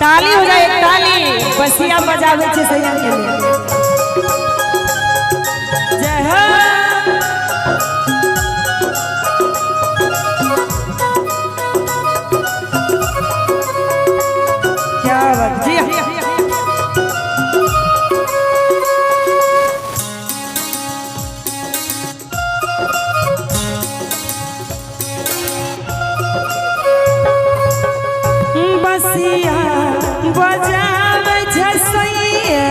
ताली हो जाए ताली बसिया बजावे छे सैया के लिए। जय हो क्या बात जी। बसिया बजावे छे सैया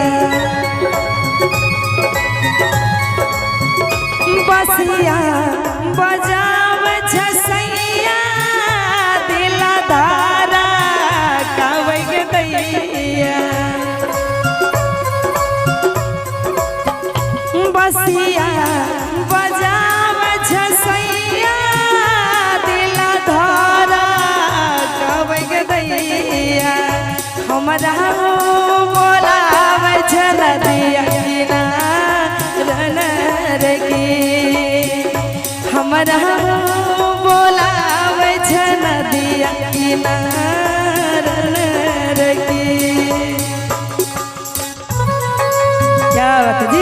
बसिया बजावे छे सैया दिला धारा कावे के दैया। बसिया बजावे छे सैया दिला धारा कावे के दैया। हमरा बोलावे छे नदिया किनार की हमरा बोलावे छे नदिया किनार की। क्या बात जी।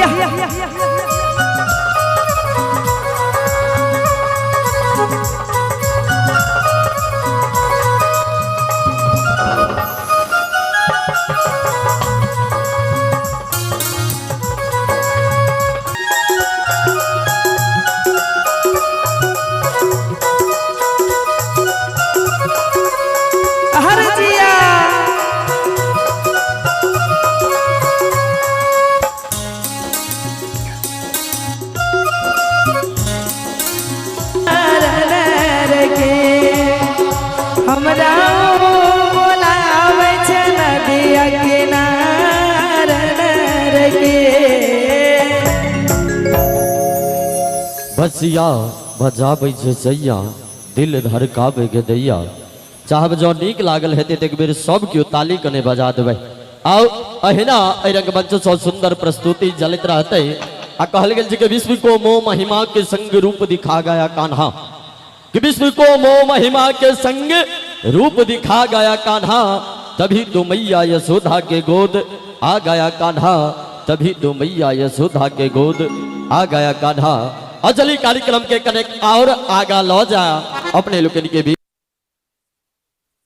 हमरा बोलावे छे नदिया किनार के। बसिया बजाबै छे सैया दिल धड़कावे के दैया। चाहब जो नीक लागल हेते त एक बेर सब केओ ताली कने बजा देबै। आओ अहिना एहि रंगमंच सँ सुंदर प्रस्तुति चलित रहते। आ कहल गेल छै कि विश्व को मोह महिमा के संग रूप दिखा गया कान्हा कि विश्व को मोह महिमा के संग रूप दिखा गया कान्हा। तभी तो मैया यशोदा के गोद आ गया कान्हा तभी तो मैया यशोदा के गोद आ गया कान्हा। और चलिए कार्यक्रम के कनेक्ट और आगा लो जा अपने लोगन के भी